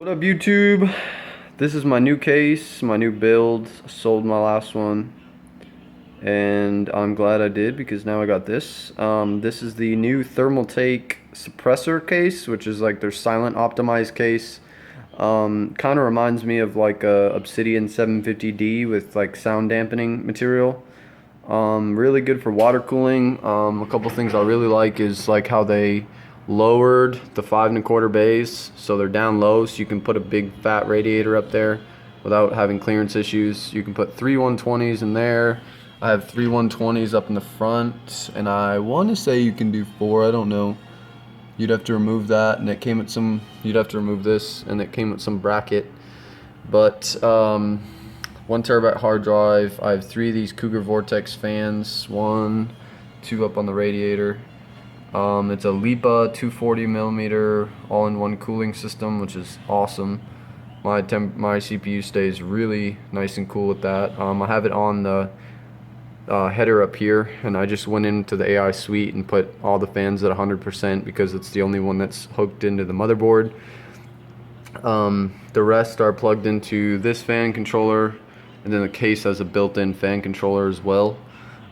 What up, YouTube? This is my new case, my new build. I sold my last one, and I'm glad I did because now I got this. This is the new Thermaltake suppressor case, which is like their silent optimized case. Kind of reminds me of like a Obsidian 750D with like sound dampening material. Really good for water cooling. A couple things I really like is like how they lowered the 5 1/4 bays, so they're down low, so you can put a big fat radiator up there without having clearance issues. You can put 3 120s in there. I have 3 120s up in the front, and I want to say you can do 4. I don't know. You'd have to remove that, and it came with some. You'd have to remove this, and it came with some bracket. But 1 TB hard drive. I have 3 of these Cougar Vortex fans. 1, 2 up on the radiator. It's a lepa 240mm all-in-one cooling system, which is awesome. My CPU stays really nice and cool with that. I have it on the header up here, and I just went into the AI suite and put all the fans at 100% because it's the only one that's hooked into the motherboard. The rest are plugged into this fan controller, and then the case has a built-in fan controller as well.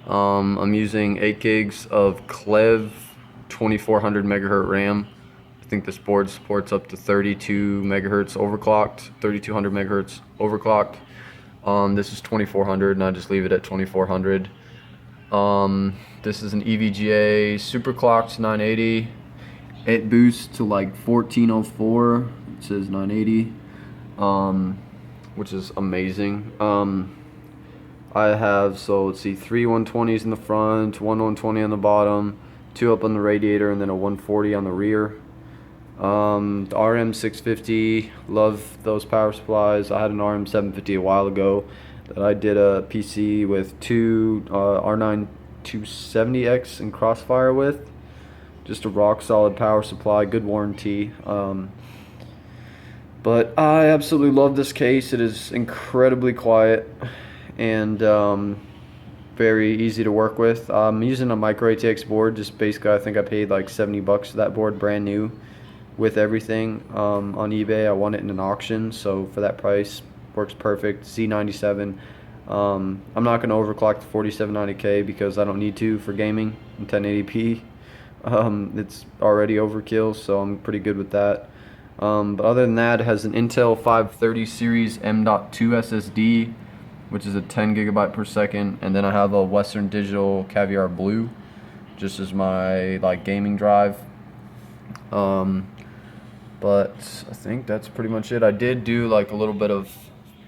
I'm using 8 gigs of klevv 2400 megahertz RAM. I think this board supports up to 32 megahertz overclocked, 3200 megahertz overclocked. This is 2400, and I just leave it at 2400. This is an EVGA superclocked 980. It boosts to like 1404. It says 980, which is amazing. I have, so let's see, 3 120s in the front, 120 on the bottom, 2 up on the radiator, and then a 140 on the rear. The RM650, love those power supplies. I had an RM750 a while ago that I did a PC with 2 R9 270X in Crossfire with. Just a rock solid power supply, good warranty. But I absolutely love this case. It is incredibly quiet and very easy to work with. I'm using a micro ATX board. Just basically, I think I paid like $70 for that board, brand new, with everything on eBay. I won it in an auction, so for that price, works perfect. Z97. I'm not going to overclock the 4790K because I don't need to for gaming in 1080p. It's already overkill, so I'm pretty good with that. But other than that, it has an Intel 530 series M.2 SSD, which is a 10 gigabyte per second, and then I have a Western Digital Caviar Blue, just as my like gaming drive. But I think that's pretty much it. I did do like a little bit of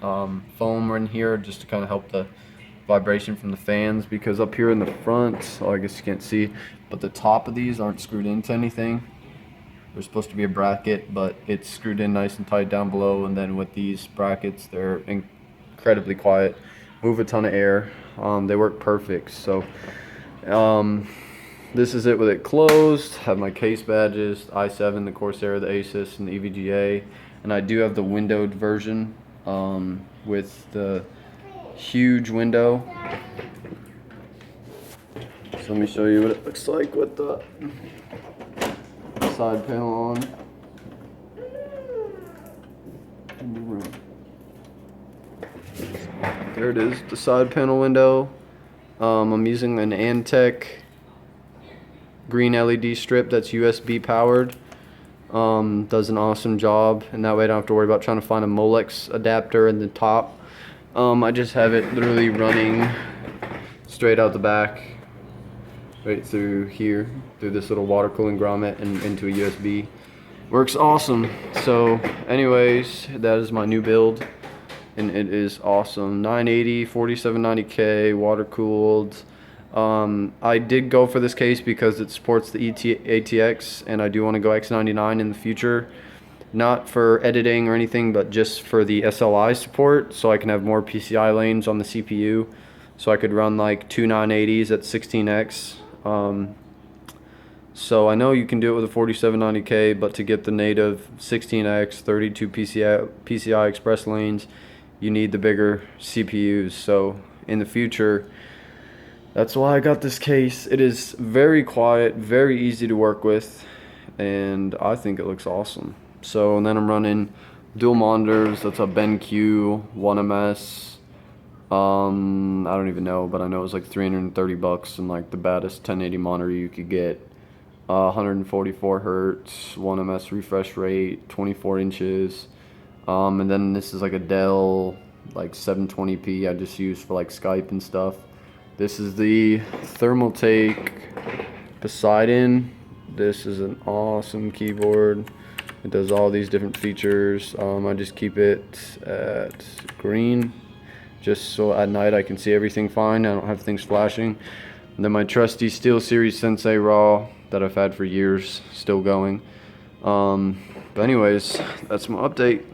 foam in here just to kind of help the vibration from the fans, because up here in the front, oh, I guess you can't see, but the top of these aren't screwed into anything. There's supposed to be a bracket, but it's screwed in nice and tight down below, and then with these brackets, they're incredibly quiet, move a ton of air. They work perfect. So this is it with it closed. Have my case badges, the i7, the Corsair, the Asus, and the EVGA, and I do have the windowed version with the huge window. So let me show you what it looks like with the side panel on. There it is, the side panel window. I'm using an Antec green LED strip that's USB powered. Does an awesome job, and that way I don't have to worry about trying to find a Molex adapter in the top. I just have it literally running straight out the back, right through here, through this little water cooling grommet and into a USB. Works awesome. So anyways, that is my new build, and it is awesome. 980, 4790K, water cooled. I did go for this case because it supports the ATX, and I do want to go X99 in the future. Not for editing or anything, but just for the SLI support, so I can have more PCI lanes on the CPU. So I could run like 2 980s at 16x. So I know you can do it with a 4790K, but to get the native 16x 32 PCI Express lanes, you need the bigger CPUs. So in the future, that's why I got this case. It is very quiet, very easy to work with, and I think it looks awesome. So, and then I'm running Dual monitors, that's a BenQ 1MS. I don't even know, but I know it was like 330 bucks, and like the baddest 1080 monitor you could get. 144 hertz, 1 ms refresh rate, 24 inches. And then this is like a Dell like 720p I just use for like Skype and stuff. This is the Thermaltake Poseidon. This is an awesome keyboard. It does all these different features. I just keep it at green, just so at night I can see everything fine. I don't have things flashing. And then my trusty SteelSeries Sensei Raw that I've had for years, still going. But anyways, that's my update.